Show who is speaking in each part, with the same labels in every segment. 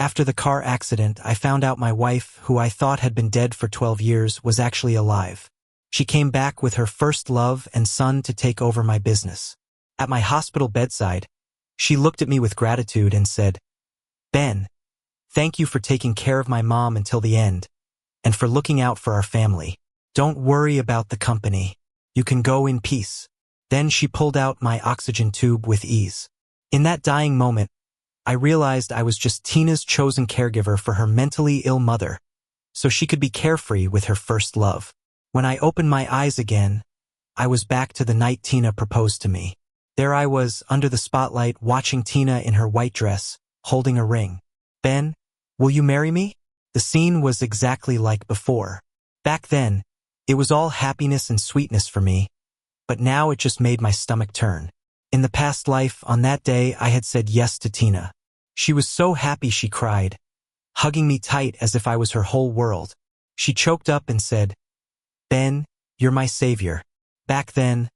Speaker 1: After the car accident, I found out my wife, who I thought had been dead for 12 years, was actually alive. She came back with her first love and son to take over my business. At my hospital bedside, she looked at me with gratitude and said, "Ben, thank you for taking care of my mom until the end, and for looking out for our family. Don't worry about the company. You can go in peace." Then she pulled out my oxygen tube with ease. In that dying moment, I realized I was just Tina's chosen caregiver for her mentally ill mother, so she could be carefree with her first love. When I opened my eyes again, I was back to the night Tina proposed to me. There I was, under the spotlight, watching Tina in her white dress, holding a ring. "Ben, will you marry me?" The scene was exactly like before. Back then, it was all happiness and sweetness for me, but now it just made my stomach turn. In the past life, on that day, I had said yes to Tina. She was so happy she cried, hugging me tight as if I was her whole world. She choked up and said, "Ben, you're my savior." Back then,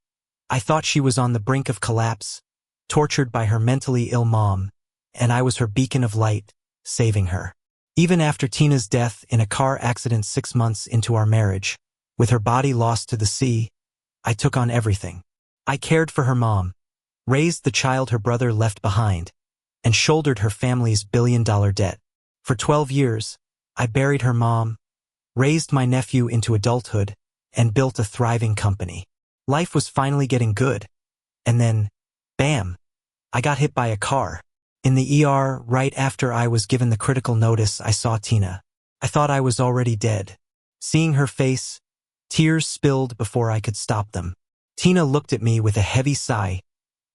Speaker 1: I thought she was on the brink of collapse, tortured by her mentally ill mom, and I was her beacon of light, saving her. Even after Tina's death in a car accident 6 months into our marriage, with her body lost to the sea, I took on everything. I cared for her mom, raised the child her brother left behind, and shouldered her family's billion-dollar debt. For 12 years, I buried her mom, raised my nephew into adulthood, and built a thriving company. Life was finally getting good. And then, bam, I got hit by a car. In the ER, right after I was given the critical notice, I saw Tina. I thought I was already dead. Seeing her face, tears spilled before I could stop them. Tina looked at me with a heavy sigh,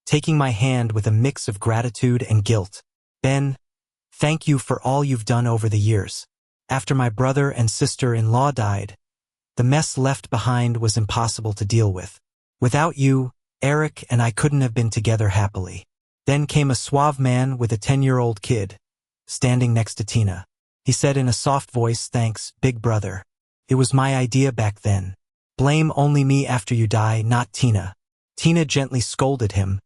Speaker 1: taking my hand with a mix of gratitude and guilt. "Ben, thank you for all you've done over the years. After my brother and sister-in-law died, the mess left behind was impossible to deal with. Without you, Eric and I couldn't have been together happily." Then came a suave man with a 10-year-old kid, standing next to Tina. He said in a soft voice, "Thanks, big brother. It was my idea back then. Blame only me after you die, not Tina." Tina gently scolded him.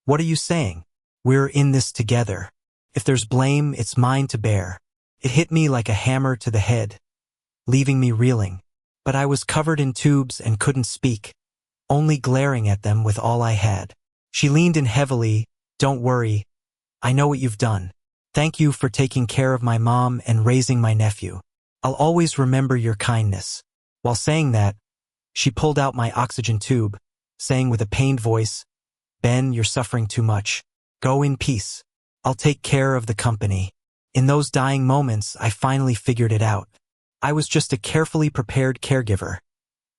Speaker 1: "What are you saying? We're in this together. If there's blame, it's mine to bear." It hit me like a hammer to the head, leaving me reeling. But I was covered in tubes and couldn't speak, only glaring at them with all I had. She leaned in heavily. "Don't worry. I know what you've done. Thank you for taking care of my mom and raising my nephew. I'll always remember your kindness." While saying that, she pulled out my oxygen tube, saying with a pained voice, "Ben, you're suffering too much. Go in peace. I'll take care of the company." In those dying moments, I finally figured it out. I was just a carefully prepared caregiver,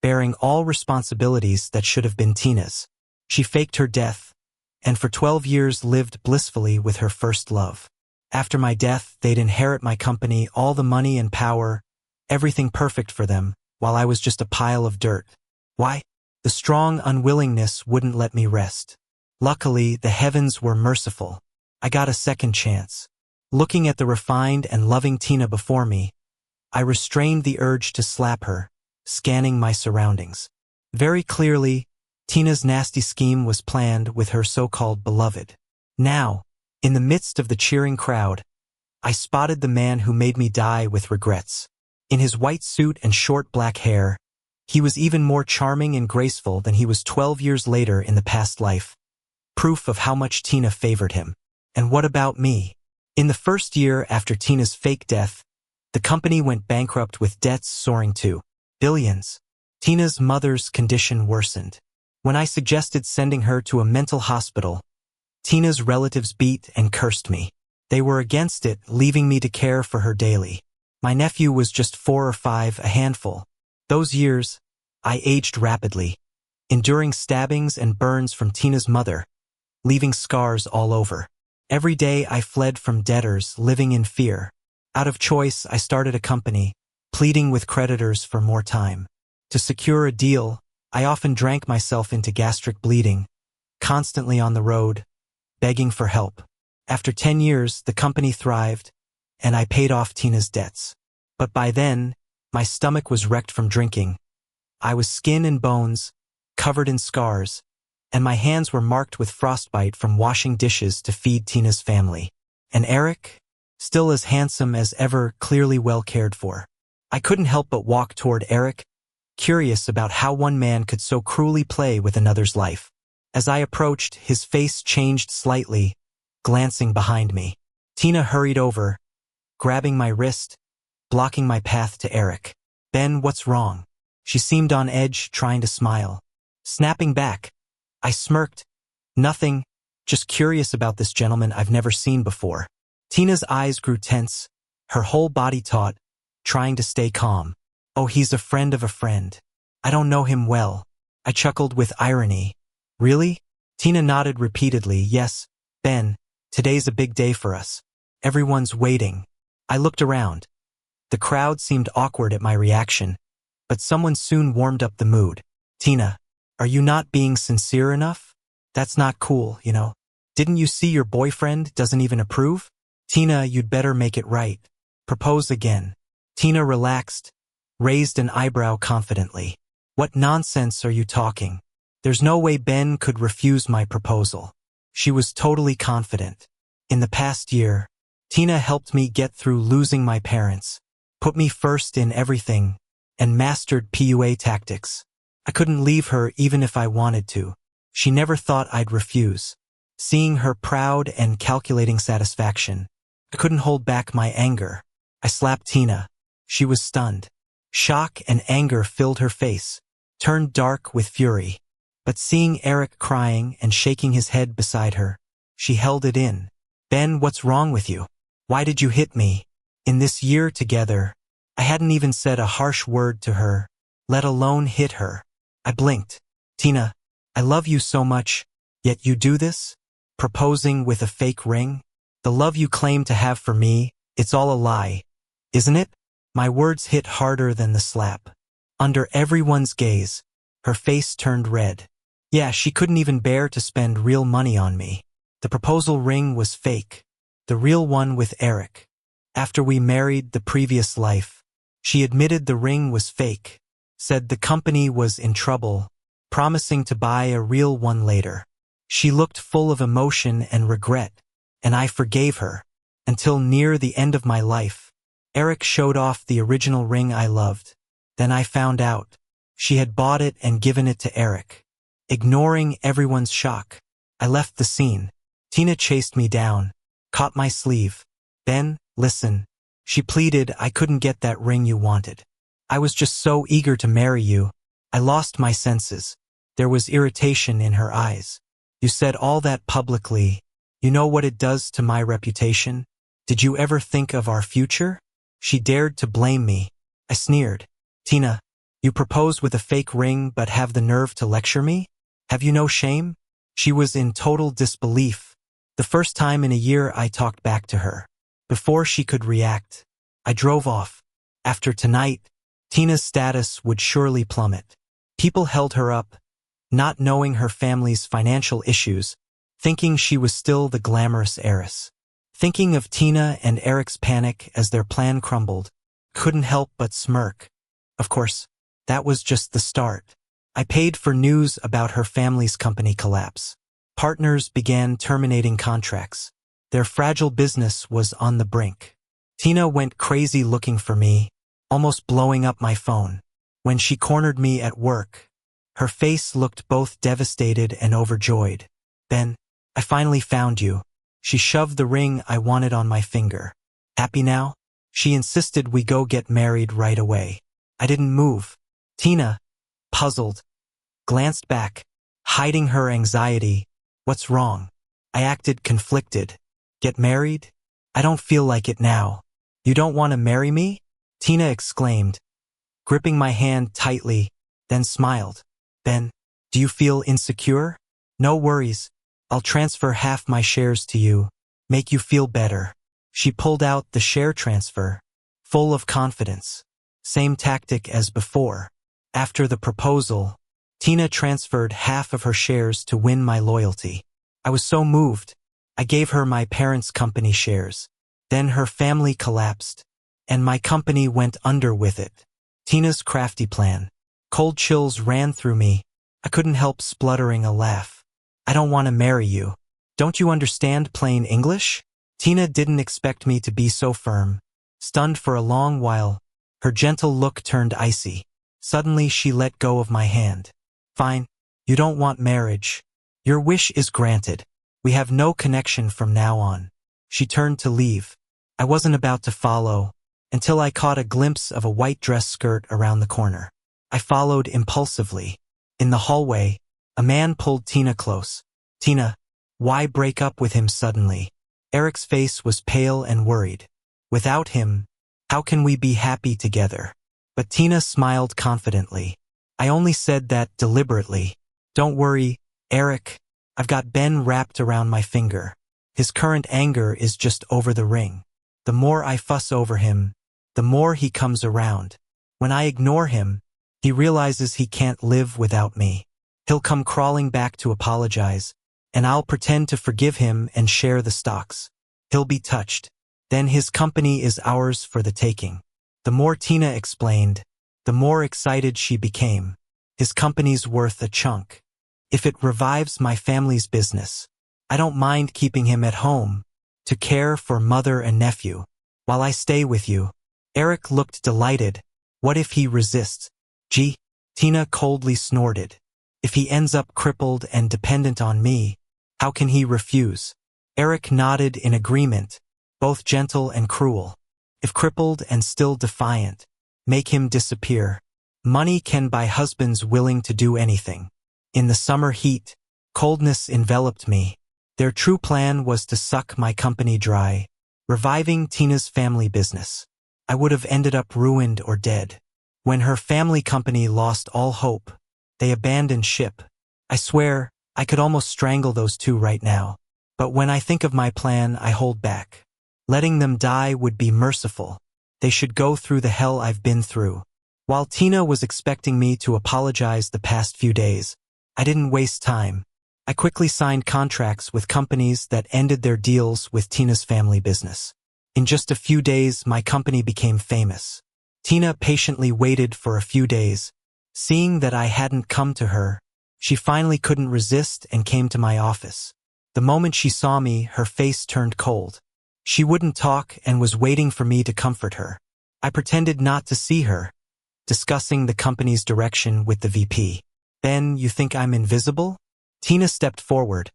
Speaker 1: bearing all responsibilities that should have been Tina's. She faked her death, and for 12 years lived blissfully with her first love. After my death, they'd inherit my company, all the money and power, everything perfect for them, while I was just a pile of dirt. Why? The strong unwillingness wouldn't let me rest. Luckily, the heavens were merciful. I got a second chance. Looking at the refined and loving Tina before me, I restrained the urge to slap her, scanning my surroundings. Very clearly, Tina's nasty scheme was planned with her so-called beloved. Now, in the midst of the cheering crowd, I spotted the man who made me die with regrets. In his white suit and short black hair, he was even more charming and graceful than he was 12 years later in the past life. Proof of how much Tina favored him. And what about me? In the first year after Tina's fake death, the company went bankrupt with debts soaring to billions. Tina's mother's condition worsened. When I suggested sending her to a mental hospital, Tina's relatives beat and cursed me. They were against it, leaving me to care for her daily. My nephew was just 4 or 5, a handful. Those years, I aged rapidly, enduring stabbings and burns from Tina's mother, leaving scars all over. Every day I fled from debtors, living in fear. Out of choice, I started a company, pleading with creditors for more time. To secure a deal, I often drank myself into gastric bleeding, constantly on the road, begging for help. After 10 years, the company thrived, and I paid off Tina's debts. But by then, my stomach was wrecked from drinking. I was skin and bones, covered in scars, and my hands were marked with frostbite from washing dishes to feed Tina's family. And Eric? still as handsome as ever, clearly well cared for. I couldn't help but walk toward Eric, curious about how one man could so cruelly play with another's life. As I approached, his face changed slightly, glancing behind me. Tina hurried over, grabbing my wrist, blocking my path to Eric. "Ben, what's wrong?" She seemed on edge, trying to smile. Snapping back, I smirked. "Nothing, just curious about this gentleman I've never seen before." Tina's eyes grew tense, her whole body taut, trying to stay calm. "Oh, he's a friend of a friend. I don't know him well." I chuckled with irony. "Really?" Tina nodded repeatedly. "Yes, Ben, today's a big day for us. Everyone's waiting." I looked around. The crowd seemed awkward at my reaction, but someone soon warmed up the mood. "Tina, are you not being sincere enough? That's not cool, you know. Didn't you see your boyfriend doesn't even approve? Tina, you'd better make it right. Propose again." Tina relaxed, raised an eyebrow confidently. "What nonsense are you talking? There's no way Ben could refuse my proposal." She was totally confident. In the past year, Tina helped me get through losing my parents, put me first in everything, and mastered PUA tactics. I couldn't leave her even if I wanted to. She never thought I'd refuse. Seeing her proud and calculating satisfaction, I couldn't hold back my anger. I slapped Tina. She was stunned. Shock and anger filled her face, turned dark with fury. But seeing Eric crying and shaking his head beside her, she held it in. "Ben, what's wrong with you? Why did you hit me?" In this year together, I hadn't even said a harsh word to her, let alone hit her. I blinked. "Tina, I love you so much, yet you do this? Proposing with a fake ring? The love you claim to have for me, it's all a lie, isn't it?" My words hit harder than the slap. Under everyone's gaze, her face turned red. Yeah, she couldn't even bear to spend real money on me. The proposal ring was fake. The real one with Eric. After we married the previous life, she admitted the ring was fake, said the company was in trouble, promising to buy a real one later. She looked full of emotion and regret, and I forgave her. Until near the end of my life, Eric showed off the original ring I loved. Then I found out. She had bought it and given it to Eric. Ignoring everyone's shock, I left the scene. Tina chased me down, caught my sleeve. "Ben, listen," she pleaded. "I couldn't get that ring you wanted. I was just so eager to marry you. I lost my senses." There was irritation in her eyes. "You said all that publicly. You know what it does to my reputation? Did you ever think of our future?" She dared to blame me. I sneered. "Tina, you propose with a fake ring but have the nerve to lecture me? Have you no shame?" She was in total disbelief. The first time in a year I talked back to her. Before she could react, I drove off. After tonight, Tina's status would surely plummet. People held her up, not knowing her family's financial issues, thinking she was still the glamorous heiress. Thinking of Tina and Eric's panic as their plan crumbled, couldn't help but smirk. Of course, that was just the start. I paid for news about her family's company collapse. Partners began terminating contracts. Their fragile business was on the brink. Tina went crazy looking for me, almost blowing up my phone. When she cornered me at work, her face looked both devastated and overjoyed. "Ben, I finally found you." She shoved the ring I wanted on my finger. "Happy now?" She insisted we go get married right away. I didn't move. Tina, puzzled, glanced back, hiding her anxiety. "What's wrong?" I acted conflicted. "Get married? I don't feel like it now." "You don't want to marry me?" Tina exclaimed, gripping my hand tightly, then smiled. "Ben, do you feel insecure? No worries. I'll transfer half my shares to you, make you feel better." She pulled out the share transfer, full of confidence. Same tactic as before. After the proposal, Tina transferred half of her shares to win my loyalty. I was so moved. I gave her my parents' company shares. Then her family collapsed, and my company went under with it. Tina's crafty plan. Cold chills ran through me. I couldn't help spluttering a laugh. "I don't want to marry you. Don't you understand plain English?" Tina didn't expect me to be so firm. Stunned for a long while, her gentle look turned icy. Suddenly she let go of my hand. Fine, you don't want marriage. Your wish is granted. We have no connection from now on. She turned to leave. I wasn't about to follow, until I caught a glimpse of a white dress skirt around the corner. I followed impulsively. In the hallway, a man pulled Tina close. Tina, why break up with him suddenly? Eric's face was pale and worried. Without him, how can we be happy together? But Tina smiled confidently. I only said that deliberately. Don't worry, Eric. I've got Ben wrapped around my finger. His current anger is just over the ring. The more I fuss over him, the more he comes around. When I ignore him, he realizes he can't live without me. He'll come crawling back to apologize, and I'll pretend to forgive him and share the stocks. He'll be touched. Then his company is ours for the taking. The more Tina explained, the more excited she became. His company's worth a chunk. If it revives my family's business, I don't mind keeping him at home to care for mother and nephew while I stay with you. Eric looked delighted. What if he resists? Gee, Tina coldly snorted. If he ends up crippled and dependent on me, how can he refuse? Eric nodded in agreement, both gentle and cruel. If crippled and still defiant, make him disappear. Money can buy husbands willing to do anything. In the summer heat, coldness enveloped me. Their true plan was to suck my company dry, reviving Tina's family business. I would have ended up ruined or dead. When her family company lost all hope, they abandoned ship. I swear, I could almost strangle those two right now. But when I think of my plan, I hold back. Letting them die would be merciful. They should go through the hell I've been through. While Tina was expecting me to apologize the past few days, I didn't waste time. I quickly signed contracts with companies that ended their deals with Tina's family business. In just a few days, my company became famous. Tina patiently waited for a few days. Seeing that I hadn't come to her, she finally couldn't resist and came to my office. The moment she saw me, her face turned cold. She wouldn't talk and was waiting for me to comfort her. I pretended not to see her, discussing the company's direction with the VP. Ben, you think I'm invisible? Tina stepped forward,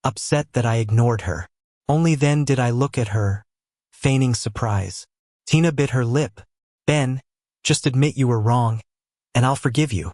Speaker 1: upset that I ignored her. Only then did I look at her, feigning surprise. Tina bit her lip. Ben, just admit you were wrong, and I'll forgive you.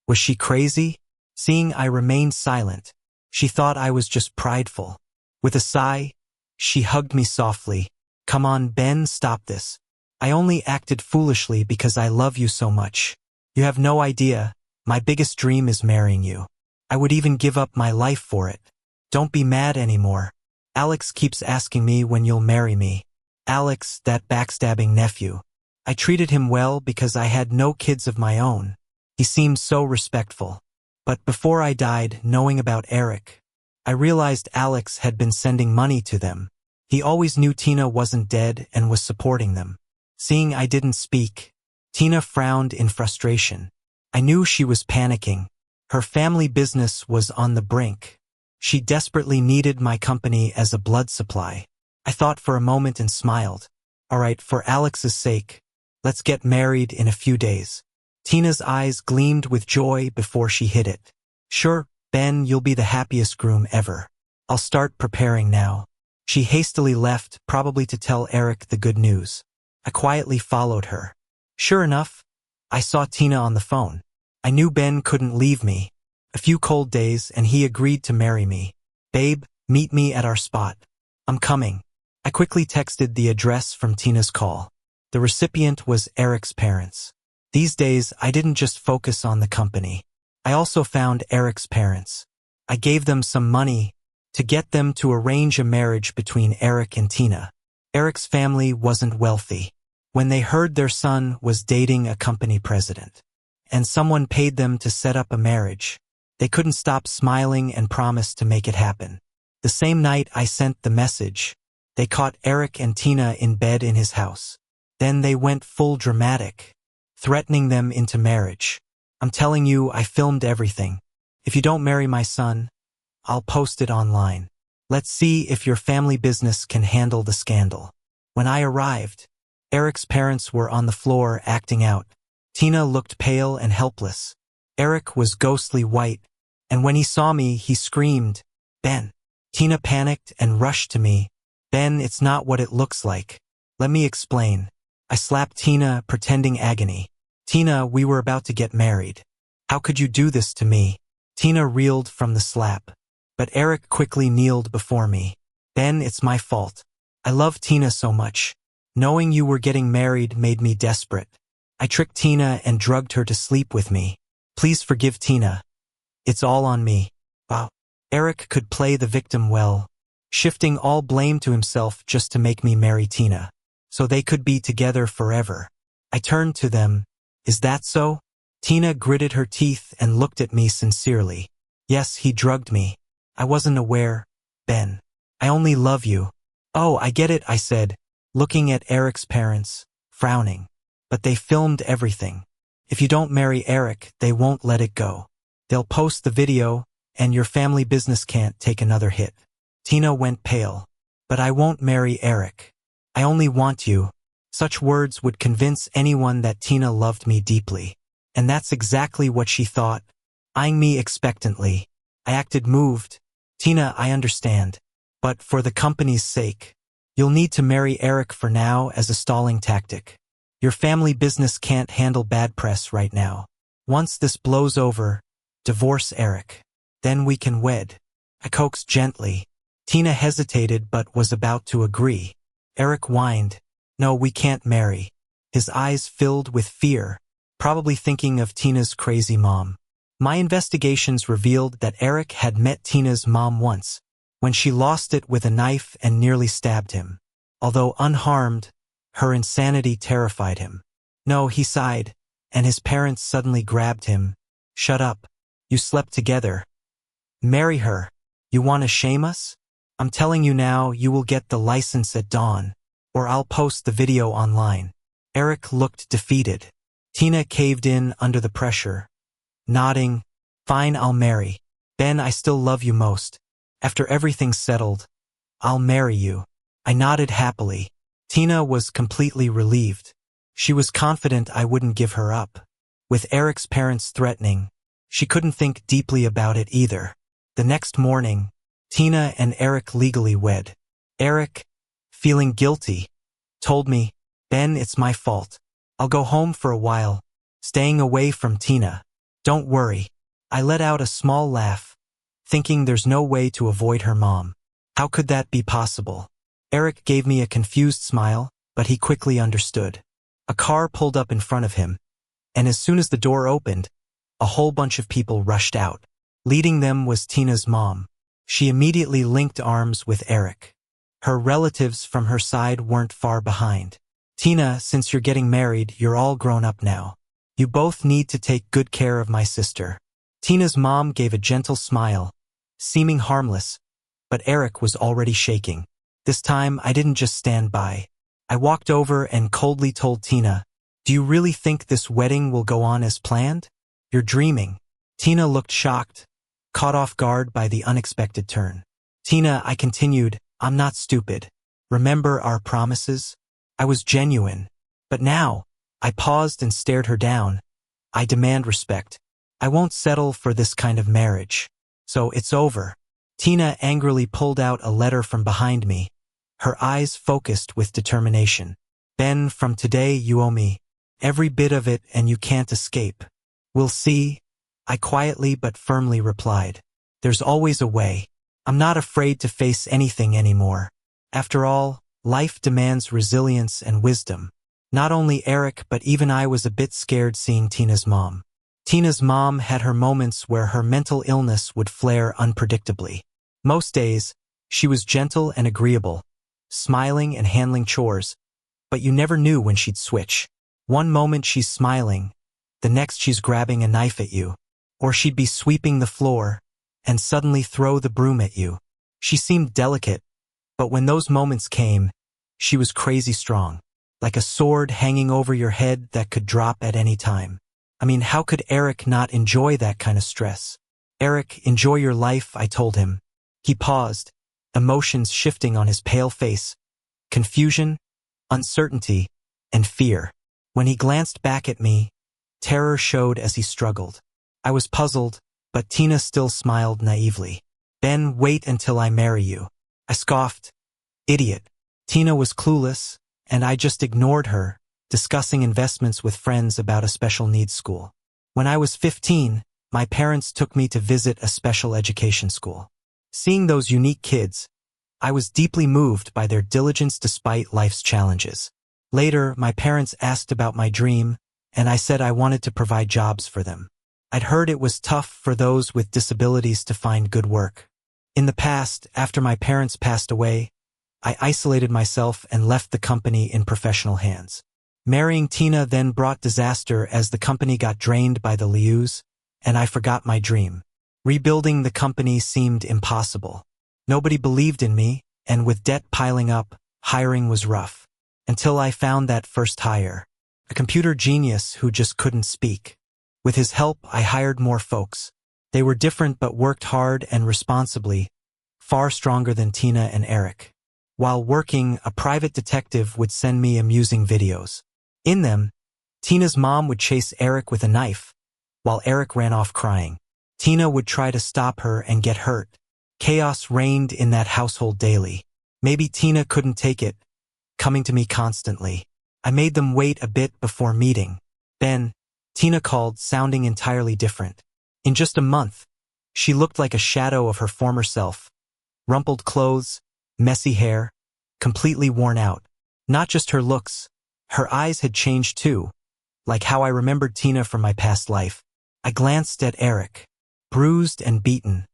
Speaker 1: Was she crazy? Seeing I remained silent, she thought I was just prideful. With a sigh, she hugged me softly. Come on, Ben, stop this. I only acted foolishly because I love you so much. You have no idea, my biggest dream is marrying you. I would even give up my life for it. Don't be mad anymore. Alex keeps asking me when you'll marry me. Alex, that backstabbing nephew. I treated him well because I had no kids of my own. He seemed so respectful. But before I died, knowing about Eric, I realized Alex had been sending money to them. He always knew Tina wasn't dead and was supporting them. Seeing I didn't speak, Tina frowned in frustration. I knew she was panicking. Her family business was on the brink. She desperately needed my company as a blood supply. I thought for a moment and smiled. All right, for Alex's sake, let's get married in a few days. Tina's eyes gleamed with joy before she hit it. Sure, Ben, you'll be the happiest groom ever. I'll start preparing now. She hastily left, probably to tell Eric the good news. I quietly followed her. Sure enough, I saw Tina on the phone. I knew Ben couldn't leave me. A few cold days and he agreed to marry me. Babe, meet me at our spot. I'm coming. I quickly texted the address from Tina's call. The recipient was Eric's parents. These days, I didn't just focus on the company. I also found Eric's parents. I gave them some money to get them to arrange a marriage between Eric and Tina. Eric's family wasn't wealthy. When they heard their son was dating a company president, and someone paid them to set up a marriage, they couldn't stop smiling and promised to make it happen. The same night I sent the message, they caught Eric and Tina in bed in his house. Then they went full dramatic, threatening them into marriage. I'm telling you, I filmed everything. If you don't marry my son, I'll post it online. Let's see if your family business can handle the scandal. When I arrived, Eric's parents were on the floor acting out. Tina looked pale and helpless. Eric was ghostly white, and when he saw me, he screamed, "Ben." Tina panicked and rushed to me. "Ben, it's not what it looks like. Let me explain." I slapped Tina, pretending agony. "Tina, we were about to get married. How could you do this to me?" Tina reeled from the slap, but Eric quickly kneeled before me. "Ben, it's my fault. I love Tina so much. Knowing you were getting married made me desperate. I tricked Tina and drugged her to sleep with me. Please forgive Tina. It's all on me." Wow. Eric could play the victim well, shifting all blame to himself just to make me marry Tina, so they could be together forever. I turned to them. "Is that so?" Tina gritted her teeth and looked at me sincerely. "Yes, he drugged me. I wasn't aware, Ben. I only love you." "Oh, I get it," I said, looking at Eric's parents, frowning. "But they filmed everything. If you don't marry Eric, they won't let it go. They'll post the video, and your family business can't take another hit." Tina went pale. "But I won't marry Eric. I only want you." Such words would convince anyone that Tina loved me deeply. And that's exactly what she thought, eyeing me expectantly. I acted moved. "Tina, I understand. But for the company's sake, you'll need to marry Eric for now as a stalling tactic. Your family business can't handle bad press right now. Once this blows over, divorce Eric. Then we can wed." I coaxed gently. Tina hesitated but was about to agree. Eric whined, "No, we can't marry." His eyes filled with fear, probably thinking of Tina's crazy mom. My investigations revealed that Eric had met Tina's mom once, when she lost it with a knife and nearly stabbed him. Although unharmed, her insanity terrified him. "No," he sighed, and his parents suddenly grabbed him. "Shut up. You slept together. Marry her. You want to shame us? I'm telling you now, you will get the license at dawn, or I'll post the video online." Eric looked defeated. Tina caved in under the pressure, nodding, "Fine, I'll marry. Ben, I still love you most. After everything's settled, I'll marry you." I nodded happily. Tina was completely relieved. She was confident I wouldn't give her up. With Eric's parents threatening, she couldn't think deeply about it either. The next morning, Tina and Eric legally wed. Eric, feeling guilty, told me, "Ben, it's my fault. I'll go home for a while, staying away from Tina. Don't worry." I let out a small laugh, thinking there's no way to avoid her mom. How could that be possible? Eric gave me a confused smile, but he quickly understood. A car pulled up in front of him, and as soon as the door opened, a whole bunch of people rushed out. Leading them was Tina's mom. She immediately linked arms with Eric. Her relatives from her side weren't far behind. "Tina, since you're getting married, you're all grown up now. You both need to take good care of my sister." Tina's mom gave a gentle smile, seeming harmless, but Eric was already shaking. This time, I didn't just stand by. I walked over and coldly told Tina, "Do you really think this wedding will go on as planned? You're dreaming." Tina looked shocked, caught off guard by the unexpected turn. "Tina," I continued, "I'm not stupid. Remember our promises? I was genuine. But now," I paused and stared her down, "I demand respect. I won't settle for this kind of marriage. So it's over." Tina angrily pulled out a letter from behind me, her eyes focused with determination. "Ben, from today you owe me every bit of it and you can't escape." "We'll see," I quietly but firmly replied. "There's always a way. I'm not afraid to face anything anymore. After all, life demands resilience and wisdom." Not only Eric but even I was a bit scared seeing Tina's mom. Tina's mom had her moments where her mental illness would flare unpredictably. Most days, she was gentle and agreeable, smiling and handling chores, but you never knew when she'd switch. One moment she's smiling, the next she's grabbing a knife at you. Or she'd be sweeping the floor, and suddenly throw the broom at you. She seemed delicate, but when those moments came, she was crazy strong, like a sword hanging over your head that could drop at any time. I mean, how could Eric not enjoy that kind of stress? "Eric, enjoy your life," I told him. He paused, emotions shifting on his pale face, confusion, uncertainty, and fear. When he glanced back at me, terror showed as he struggled. I was puzzled, but Tina still smiled naively. "Ben, wait until I marry you." I scoffed. Idiot. Tina was clueless, and I just ignored her, discussing investments with friends about a special needs school. When I was 15, my parents took me to visit a special education school. Seeing those unique kids, I was deeply moved by their diligence despite life's challenges. Later, my parents asked about my dream, and I said I wanted to provide jobs for them. I'd heard it was tough for those with disabilities to find good work. In the past, after my parents passed away, I isolated myself and left the company in professional hands. Marrying Tina then brought disaster as the company got drained by the Lius, and I forgot my dream. Rebuilding the company seemed impossible. Nobody believed in me, and with debt piling up, hiring was rough. Until I found that first hire, a computer genius who just couldn't speak. With his help, I hired more folks. They were different but worked hard and responsibly, far stronger than Tina and Eric. While working, a private detective would send me amusing videos. In them, Tina's mom would chase Eric with a knife, while Eric ran off crying. Tina would try to stop her and get hurt. Chaos reigned in that household daily. Maybe Tina couldn't take it, coming to me constantly. I made them wait a bit before meeting. Then, Tina called, sounding entirely different. In just a month, she looked like a shadow of her former self. Rumpled clothes, messy hair, completely worn out. Not just her looks, her eyes had changed too, like how I remembered Tina from my past life. I glanced at Eric, bruised and beaten.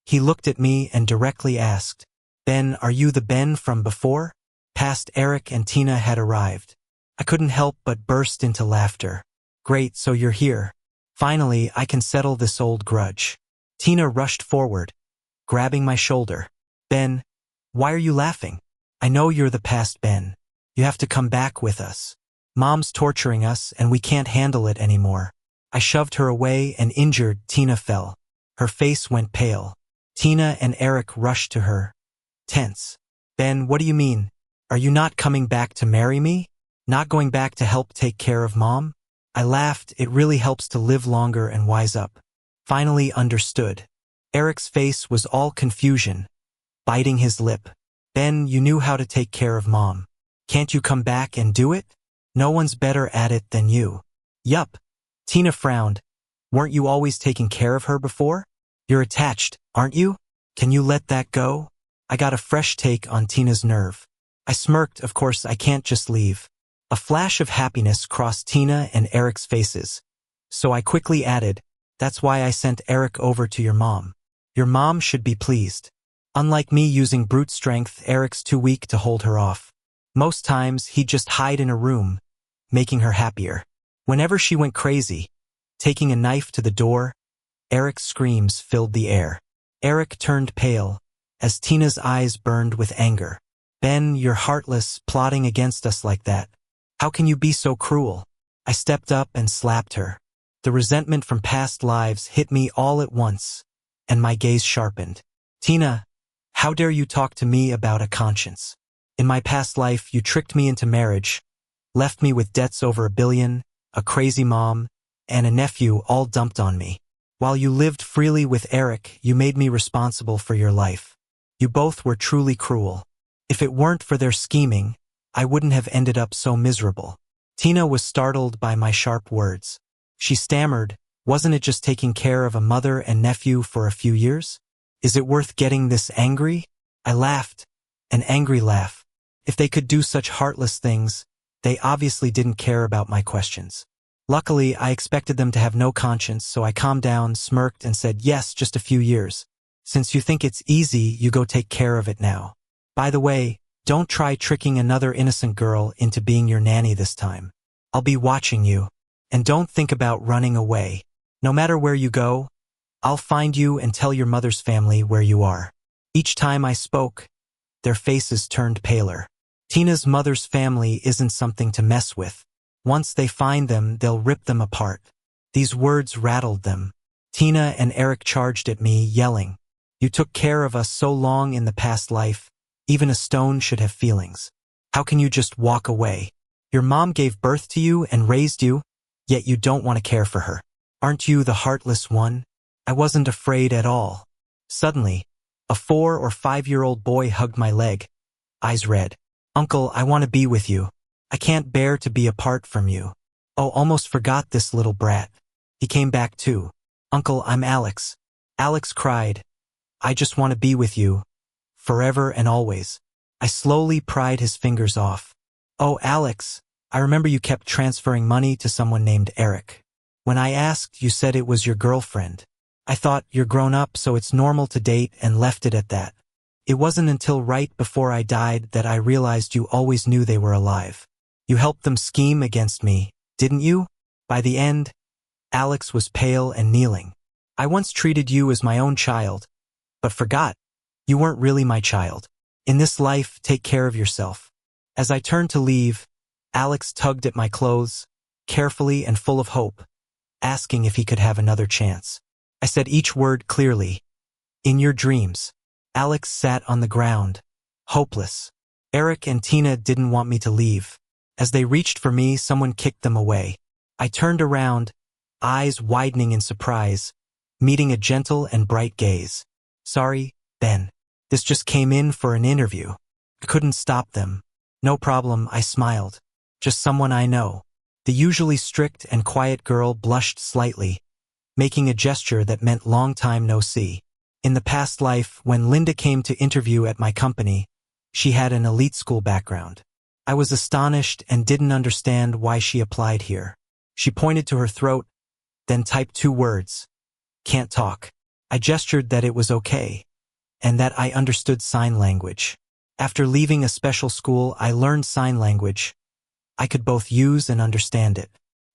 Speaker 1: He looked at me and directly asked, "Ben, are you the Ben from before?" Past Eric and Tina had arrived. I couldn't help but burst into laughter. "Great, so you're here. Finally, I can settle this old grudge." Tina rushed forward, grabbing my shoulder. "Ben, why are you laughing? I know you're the past Ben. You have to come back with us. Mom's torturing us and we can't handle it anymore." I shoved her away and injured Tina fell. Her face went pale. Tina and Eric rushed to her, tense. "Ben, what do you mean? Are you not coming back to marry me? Not going back to help take care of Mom?" I laughed. It really helps to live longer and wise up. Finally understood. Eric's face was all confusion, biting his lip. "Ben, you knew how to take care of Mom. Can't you come back and do it? No one's better at it than you." "Yup." Tina frowned. "Weren't you always taking care of her before? You're attached, aren't you? Can you let that go?" I got a fresh take on Tina's nerve. I smirked. Of course, I can't just leave. A flash of happiness crossed Tina and Eric's faces. So I quickly added, "That's why I sent Eric over to your mom. Your mom should be pleased." Unlike me using brute strength, Eric's too weak to hold her off. Most times, he'd just hide in a room, making her happier. Whenever she went crazy, taking a knife to the door, Eric's screams filled the air. Eric turned pale, as Tina's eyes burned with anger. "Ben, you're heartless, plotting against us like that. How can you be so cruel?" I stepped up and slapped her. The resentment from past lives hit me all at once, and my gaze sharpened. "Tina, how dare you talk to me about a conscience? In my past life, you tricked me into marriage, left me with debts over $1 billion, a crazy mom, and a nephew all dumped on me. While you lived freely with Eric, you made me responsible for your life. You both were truly cruel. If it weren't for their scheming, I wouldn't have ended up so miserable." Tina was startled by my sharp words. She stammered, "Wasn't it just taking care of a mother and nephew for a few years? Is it worth getting this angry?" I laughed, an angry laugh. If they could do such heartless things, they obviously didn't care about my questions. Luckily, I expected them to have no conscience, so I calmed down, smirked, and said, "Yes, just a few years. Since you think it's easy, you go take care of it now. By the way, don't try tricking another innocent girl into being your nanny this time. I'll be watching you. And don't think about running away. No matter where you go, I'll find you and tell your mother's family where you are." Each time I spoke, their faces turned paler. Tina's mother's family isn't something to mess with. Once they find them, they'll rip them apart. These words rattled them. Tina and Eric charged at me, yelling, You took care of us so long in the past life. Even a stone should have feelings. How can you just walk away? Your mom gave birth to you and raised you, yet you don't want to care for her. Aren't you the heartless one? I wasn't afraid at all. Suddenly, a 4 or 5-year-old boy hugged my leg, eyes red. Uncle, I want to be with you. I can't bear to be apart from you. Oh, almost forgot this little brat. He came back too. Uncle, I'm Alex. Alex cried. I just want to be with you. Forever and always. I slowly pried his fingers off. Oh, Alex, I remember you kept transferring money to someone named Eric. When I asked, you said it was your girlfriend. I thought, you're grown up, so it's normal to date, and left it at that. It wasn't until right before I died that I realized you always knew they were alive. You helped them scheme against me, didn't you? By the end, Alex was pale and kneeling. I once treated you as my own child, but forgot. You weren't really my child. In this life, take care of yourself. As I turned to leave, Alex tugged at my clothes, carefully and full of hope, asking if he could have another chance. I said each word clearly. In your dreams. Alex sat on the ground, hopeless. Eric and Tina didn't want me to leave. As they reached for me, someone kicked them away. I turned around, eyes widening in surprise, meeting a gentle and bright gaze. Sorry, Ben. This just came in for an interview. I couldn't stop them. No problem, I smiled. Just someone I know. The usually strict and quiet girl blushed slightly, making a gesture that meant long time no see. In the past life, when Linda came to interview at my company, she had an elite school background. I was astonished and didn't understand why she applied here. She pointed to her throat, then typed 2 words. Can't talk. I gestured that it was okay, and that I understood sign language. After leaving a special school, I learned sign language. I could both use and understand it.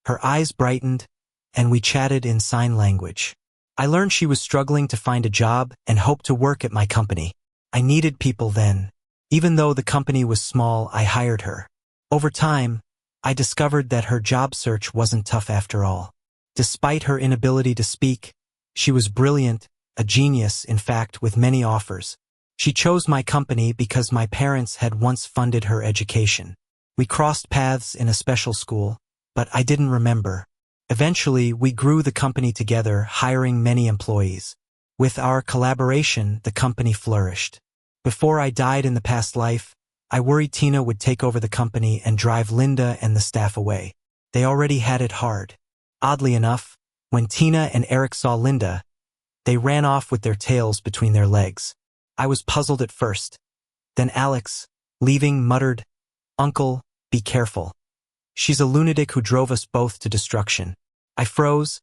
Speaker 1: Her eyes brightened, and we chatted in sign language. I learned she was struggling to find a job and hoped to work at my company. I needed people then. Even though the company was small, I hired her. Over time, I discovered that her job search wasn't tough after all. Despite her inability to speak, she was brilliant, a genius, in fact, with many offers. She chose my company because my parents had once funded her education. We crossed paths in a special school, but I didn't remember. Eventually, we grew the company together, hiring many employees. With our collaboration, the company flourished. Before I died in the past life, I worried Tina would take over the company and drive Linda and the staff away. They already had it hard. Oddly enough, when Tina and Eric saw Linda, they ran off with their tails between their legs. I was puzzled at first. Then Alex, leaving, muttered, "Uncle, be careful. She's a lunatic who drove us both to destruction." I froze,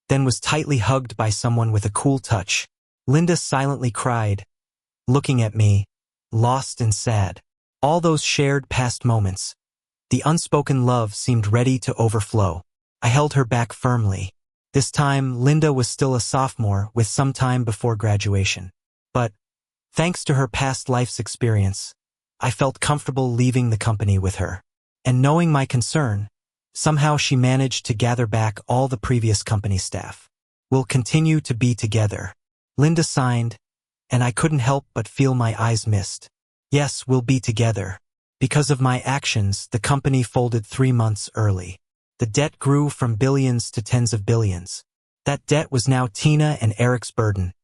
Speaker 1: then was tightly hugged by someone with a cool touch. Linda silently cried, looking at me, lost and sad. All those shared past moments, the unspoken love seemed ready to overflow. I held her back firmly. This time, Linda was still a sophomore with some time before graduation. But, thanks to her past life's experience, I felt comfortable leaving the company with her. And knowing my concern, somehow she managed to gather back all the previous company staff. We'll continue to be together. Linda signed, and I couldn't help but feel my eyes mist. Yes, we'll be together. Because of my actions, the company folded 3 months early. The debt grew from billions to tens of billions. That debt was now Tina and Eric's burden,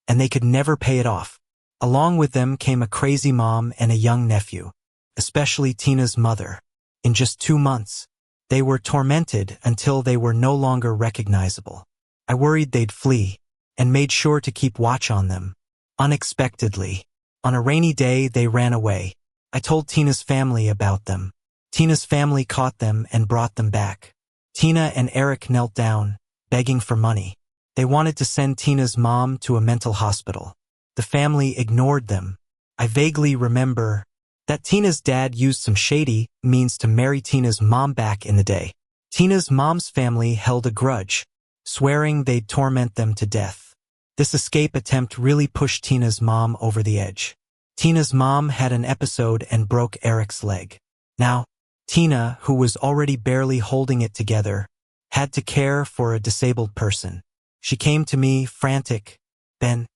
Speaker 1: and they could never pay it off. Along with them came a crazy mom and a young nephew, especially Tina's mother. In just 2 months, they were tormented until they were no longer recognizable. I worried they'd flee, and made sure to keep watch on them. Unexpectedly, on a rainy day, they ran away. I told Tina's family about them. Tina's family caught them and brought them back. Tina and Eric knelt down, begging for money. They wanted to send Tina's mom to a mental hospital. The family ignored them. I vaguely remember that Tina's dad used some shady means to marry Tina's mom back in the day. Tina's mom's family held a grudge, swearing they'd torment them to death. This escape attempt really pushed Tina's mom over the edge. Tina's mom had an episode and broke Eric's leg. Now, Tina, who was already barely holding it together, had to care for a disabled person. She came to me, frantic. Ben,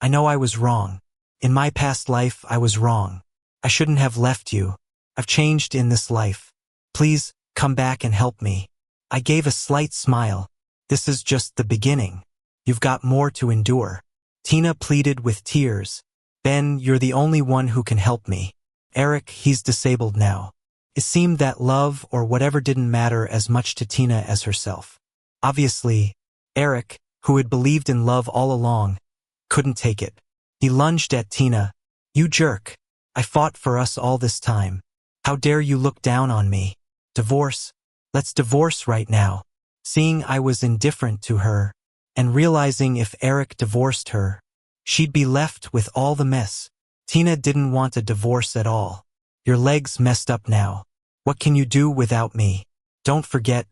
Speaker 1: I know I was wrong. In my past life, I was wrong. I shouldn't have left you. I've changed in this life. Please, come back and help me. I gave a slight smile. This is just the beginning. You've got more to endure. Tina pleaded with tears. Ben, you're the only one who can help me. Eric, he's disabled now. It seemed that love or whatever didn't matter as much to Tina as herself. Obviously, Eric, who had believed in love all along, couldn't take it. He lunged at Tina. You jerk. I fought for us all this time. How dare you look down on me? Divorce? Let's divorce right now. Seeing I was indifferent to her, and realizing if Eric divorced her, she'd be left with all the mess. Tina didn't want a divorce at all. Your leg's messed up now. What can you do without me? Don't forget,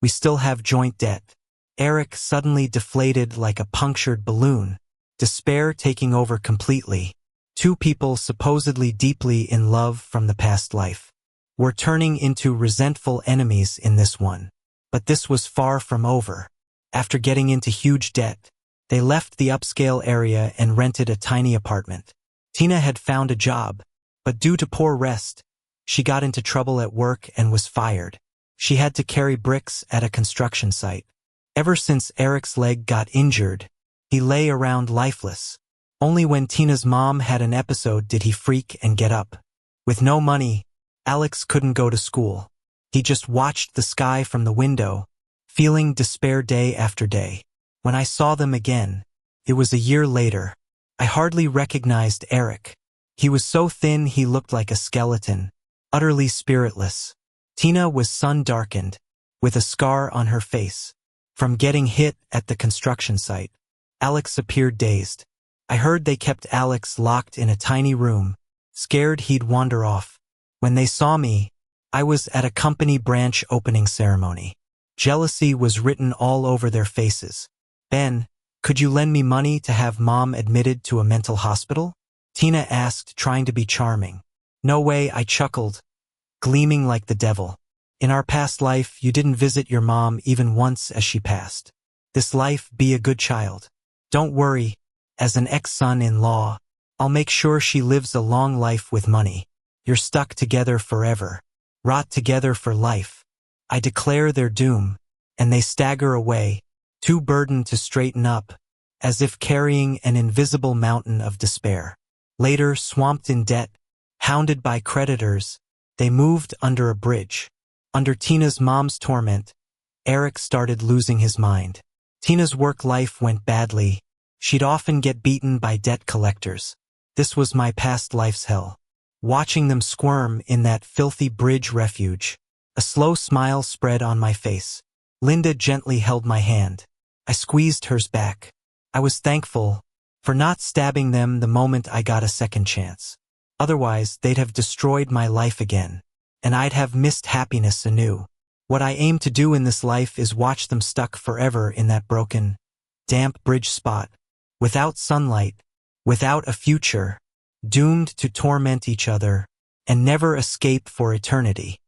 Speaker 1: we still have joint debt. Eric suddenly deflated like a punctured balloon, despair taking over completely. Two people supposedly deeply in love from the past life were turning into resentful enemies in this one. But this was far from over. After getting into huge debt, they left the upscale area and rented a tiny apartment. Tina had found a job, but due to poor rest, she got into trouble at work and was fired. She had to carry bricks at a construction site. Ever since Eric's leg got injured, he lay around lifeless. Only when Tina's mom had an episode did he freak and get up. With no money, Alex couldn't go to school. He just watched the sky from the window, feeling despair day after day. When I saw them again, it was a year later. I hardly recognized Eric. He was so thin he looked like a skeleton, utterly spiritless. Tina was sun-darkened, with a scar on her face, from getting hit at the construction site. Alex appeared dazed. I heard they kept Alex locked in a tiny room, scared he'd wander off. When they saw me, I was at a company branch opening ceremony. Jealousy was written all over their faces. Ben, could you lend me money to have Mom admitted to a mental hospital? Tina asked, trying to be charming. No way, I chuckled, gleaming like the devil. In our past life, you didn't visit your mom even once as she passed. This life, be a good child. Don't worry, as an ex-son-in-law, I'll make sure she lives a long life with money. You're stuck together forever. Rot together for life. I declare their doom, and they stagger away, too burdened to straighten up, as if carrying an invisible mountain of despair. Later, swamped in debt, hounded by creditors, they moved under a bridge. Under Tina's mom's torment, Eric started losing his mind. Tina's work life went badly. She'd often get beaten by debt collectors. This was my past life's hell. Watching them squirm in that filthy bridge refuge, a slow smile spread on my face. Linda gently held my hand. I squeezed hers back. I was thankful for not stabbing them the moment I got a second chance. Otherwise, they'd have destroyed my life again, and I'd have missed happiness anew. What I aim to do in this life is watch them stuck forever in that broken, damp bridge spot, without sunlight, without a future, doomed to torment each other and never escape for eternity.